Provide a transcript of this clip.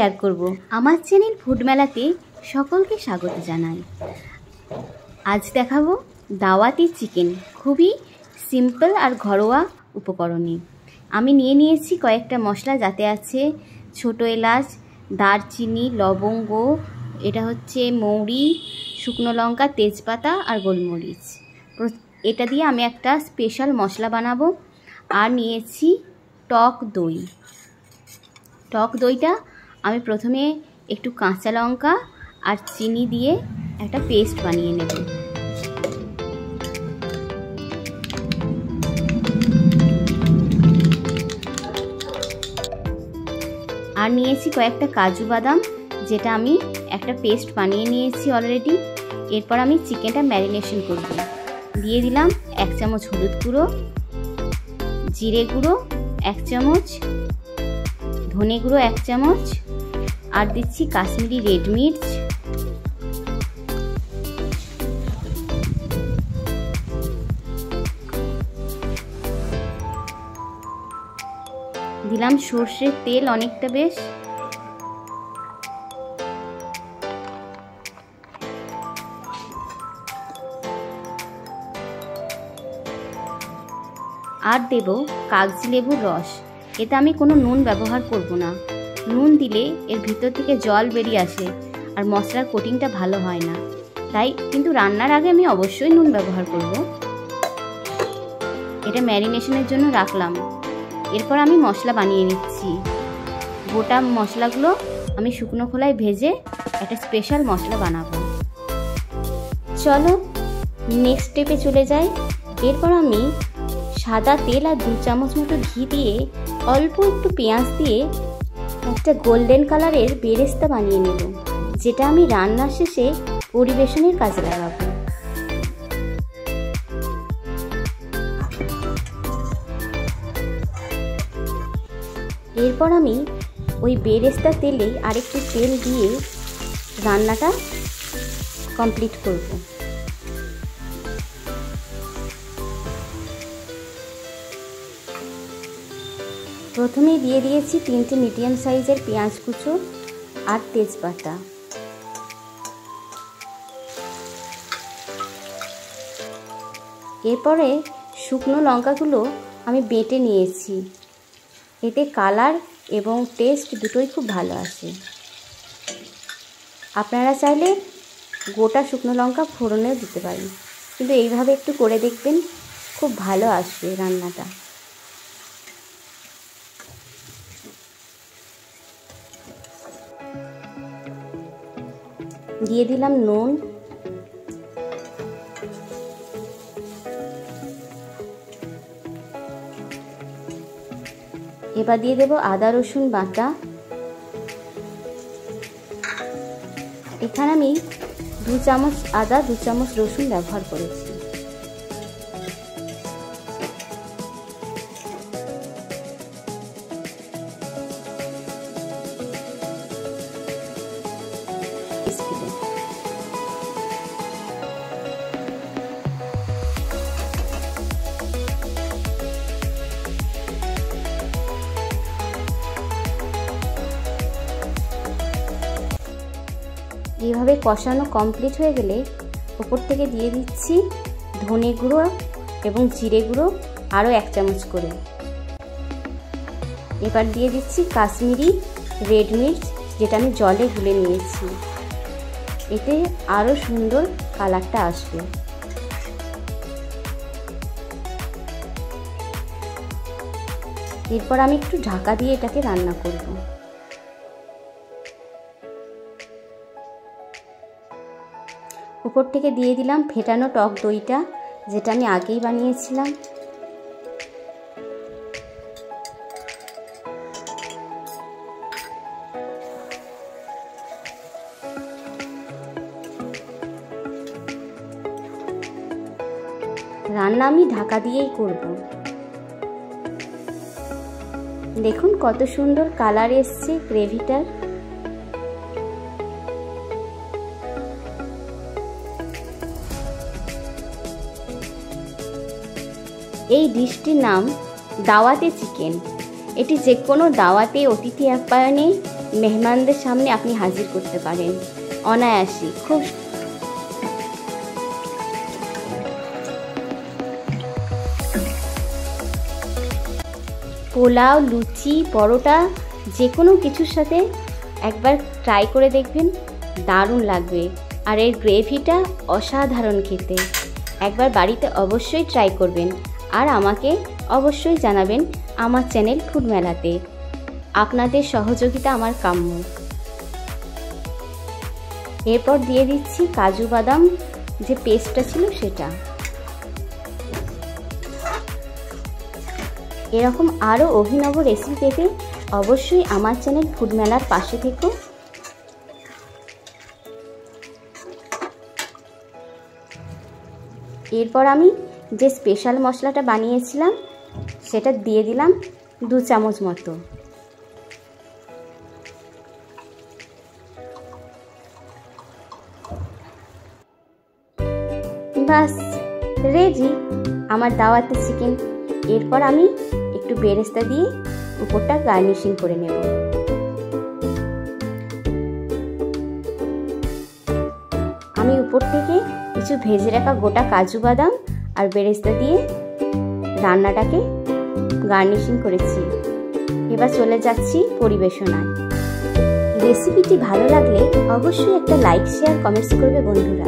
Share করব। আমার channel food মেলাতে সকলকে স্বাগত জানাই। আজ দেখাবো দাওয়াতি চিকেন, খুবই সিম্পল আর ঘরোয়া উপকরণে। আমি নিয়ে নিয়েছি কয়েকটা মশলা, যাতে আছে ছোটো এলাচ, দারচিনি, লবঙ্গ, এটা হচ্ছে মৌরি, শুকনো লঙ্কা, তেজপাতা আর গোলমরিচ। এটা দিয়ে আমি একটা স্পেশাল মশলা বানাবো। আর নিয়েছি টক দই। টক দইটা আমি প্রথমে একটু কাঁচা লঙ্কা আর চিনি দিয়ে একটা পেস্ট বানিয়ে নেব। আর নিয়েছি কয়েকটা কাজু বাদাম, যেটা আমি একটা পেস্ট বানিয়ে নিয়েছি অলরেডি। এরপর আমি চিকেনটা ম্যারিনেশন করব। দিয়ে দিলাম 1 চামচ হলুদ গুঁড়ো, জিরে গুঁড়ো 1 চামচ, ধনে গুঁড়ো 1 চামচ, আর দিচ্ছি কাশ্মীরি রেড মির্চ, দিলাম সর্ষের তেল অনেকটা বেশ, আর দেব কাগজি লেবুর রস। এতে আমি কোনো নুন ব্যবহার করব না। নুন দিলে এর ভিতর থেকে জল বেরিয়ে আসে আর মশলার কোটিংটা ভালো হয় না, তাই কিন্তু রান্নার আগে আমি অবশ্যই নুন ব্যবহার করব। এটা ম্যারিনেশনের জন্য রাখলাম। এরপর আমি মশলা বানিয়ে নিচ্ছি। গোটা মশলাগুলো আমি শুকনো খোলায় ভেজে একটা স্পেশাল মশলা বানাবো। চলো নেক্সট স্টেপে চলে যাই। এরপর আমি সাদা তেল আর 2 চামচ মতো ঘি দিয়ে অল্প একটু পেঁয়াজ দিয়ে একটা গোল্ডেন কালারের বেরেস্তা বানিয়ে নেব, যেটা আমি রান্নার শেষে পরিবেশনের কাজে লাগাবো। এরপর আমি ওই বেরেস্তা তেলে আরেকটু তেল দিয়ে রান্নাটা কমপ্লিট করব। প্রথমে দিয়ে দিয়েছি 3টে মিডিয়াম সাইজের পেঁয়াজ কুচো আর তেজপাতা। এরপরে শুকনো লঙ্কাগুলো আমি বেটে নিয়েছি। এতে কালার এবং টেস্ট দুটোই খুব ভালো আসে। আপনারা চাইলে গোটা শুকনো লঙ্কা ফোড়নেও দিতে পারেন, কিন্তু এইভাবে একটু করে দেখবেন, খুব ভালো আসবে রান্নাটা। দিয়ে দিলাম নুন, এবার দিয়ে দেব আদা রসুন বাটা। এখানে আমি 2 চামচ আদা 2 চামচ রসুন ব্যবহার করেছি। এইভাবে কষানো কমপ্লিট হয়ে গেলে উপর থেকে দিয়ে দিচ্ছি ধনে গুঁড়ো এবং জিরে গুঁড়ো আরও 1 চামচ করে। এবার দিয়ে দিচ্ছি কাশ্মীরি রেড মির্চ, যেটা আমি জলে গুলে নিয়েছি। এতে আরও সুন্দর কালারটা আসবে। এরপর আমি একটু ঢাকা দিয়ে এটাকে রান্না করব। উপর থেকে দিয়ে দিলাম ফেটানো টক দইটা, যেটা আমি আগেই বানিয়েছিলাম। রান্না আমি ঢাকা দিয়েই করব। দেখুন কত সুন্দর কালার এসছে গ্রেভিটার। এই ডিশটির নাম দাওয়াতে চিকেন। এটি যে কোনো দাওয়াতে, অতিথি আপ্যায়নে মেহমানদের সামনে আপনি হাজির করতে পারেন অনায়াসে। খুব পোলাও, লুচি, পরোটা যে কোনো কিছুর সাথে একবার ট্রাই করে দেখবেন, দারুণ লাগবে। আর এর গ্রেভিটা অসাধারণ খেতে। একবার বাড়িতে অবশ্যই ট্রাই করবেন আর আমাকে অবশ্যই জানাবেন আমার চ্যানেল ফুড মেলাতে। আপনাদের সহযোগিতা আমার কাম্য। এরপর দিয়ে দিচ্ছি কাজু বাদাম যে পেস্টটা ছিল সেটা। এরকম আরও অভিনব রেসিপি পেতে অবশ্যই আমার চ্যানেল ফুড মেলার পাশে থেকো। এরপর আমি যে স্পেশাল মশলাটা বানিয়েছিলাম সেটা দিয়ে দিলাম 2 চামচ মতো। বাস রেডি আমার দাওয়াতের চিকেন। এরপর আমি একটু বেরেস্তা দিয়ে উপরটা গার্নিশিং করে নেব। আমি উপর থেকে কিছু ভেজে রাখা গোটা কাজু বাদাম আর বেরেস্তা দিয়ে রান্নাটাকে গার্নিশিং করেছি। এবার চলে যাচ্ছি পরিবেশনায়। রেসিপিটি ভালো লাগলে অবশ্যই একটা লাইক, শেয়ার, কমেন্টস করবে বন্ধুরা।